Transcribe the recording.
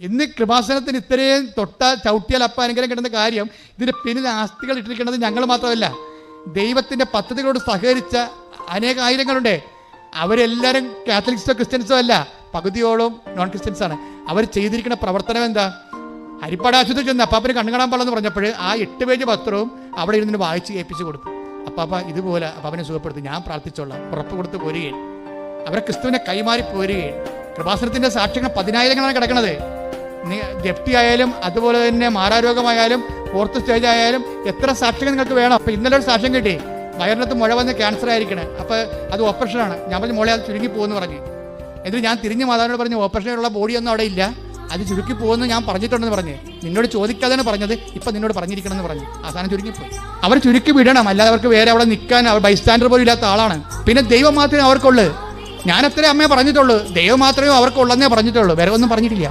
ഇന്ന് കൃപാസനത്തിന് ഇത്രയും ചവിട്ടിയാൽ അപ്പം അനുഗ്രഹം കിട്ടുന്ന കാര്യം, ഇതിൻ്റെ പിന്നിൽ ആസ്തികൾ ഇട്ടിരിക്കുന്നത് ഞങ്ങൾ മാത്രമല്ല, ദൈവത്തിൻ്റെ പദ്ധതികളോട് സഹകരിച്ച ആയിരങ്ങളുണ്ട്. അവരെല്ലാവരും കാത്തലിക്സോ ക്രിസ്ത്യൻസോ അല്ല, പകുതിയോളം നോൺ ക്രിസ്ത്യൻസാണ്. അവർ ചെയ്തിരിക്കുന്ന പ്രവർത്തനം എന്താ? ഹരിപ്പാട് ആശുപത്രി ചെന്ന് അപ്പാപ്പന് കണ്ണു കാണാൻ പാടില്ലെന്ന് പറഞ്ഞപ്പോൾ ആ 8 പേജ് പത്രവും അവിടെ ഇരുന്ന് വായിച്ച് ഏൽപ്പിച്ച് കൊടുത്തു. അപ്പാപ്പ ഇതുപോലെ അപ്പാപ്പനെ സുഖപ്പെടുത്തി, ഞാൻ പ്രാർത്ഥിച്ചോളാം, ഉറപ്പ് കൊടുത്ത് പോരുകയും അവരെ ക്രിസ്തുവിനെ കൈമാറി പോരുകയും. കൃപാസനത്തിൻ്റെ സാക്ഷ്യങ്ങൾ 10,000 കിടക്കുന്നത്. ജപ്തി ആയാലും അതുപോലെ തന്നെ മാറാരോഗമായാലും 4th സ്റ്റേജ് ആയാലും എത്ര സാക്ഷ്യങ്ങൾ നിങ്ങൾക്ക് വേണം? അപ്പം ഇന്നലെ ഒരു സാക്ഷ്യം കിട്ടി, വയറിനകത്ത് മുഴ വന്ന് ക്യാൻസർ ആയിരിക്കണേ, അപ്പോൾ അത് ഓപ്പറേഷനാണ്. ഞാൻ പറഞ്ഞു മോളെ അത് ചുരുങ്ങി പോകുമെന്ന് പറഞ്ഞു. എന്നിട്ട് ഞാൻ തിരിഞ്ഞ് മാതാവിനോട് പറഞ്ഞു, ഓപ്പറേഷനുള്ള ബോഡിയൊന്നും അവിടെ ഇല്ല, അത് ചുരുക്കി പോകുമെന്ന് ഞാൻ പറഞ്ഞിട്ടുണ്ടെന്ന് പറഞ്ഞ്. നിന്നോട് ചോദിക്കാതെയാണ് പറഞ്ഞത്, ഇപ്പം നിന്നോട് പറഞ്ഞിരിക്കണമെന്ന് പറഞ്ഞു. അവസാനം ചുരുങ്ങിപ്പോയി. അവർ ചുരുക്കി വിടണം, അല്ലാതെ അവർക്ക് വേറെ അവിടെ നിൽക്കാൻ അവർ ബൈസ്റ്റാൻഡർ പോലും ഇല്ലാത്ത ആളാണ്. പിന്നെ ദൈവം മാത്രമേ അവർക്കുള്ളൂ. ഞാൻ അത്രേ അമ്മയെ പറഞ്ഞിട്ടുള്ളൂ, ദൈവം മാത്രമേ അവർക്കുള്ളെന്നേ പറഞ്ഞിട്ടുള്ളൂ, വേറെ ഒന്നും പറഞ്ഞിട്ടില്ല.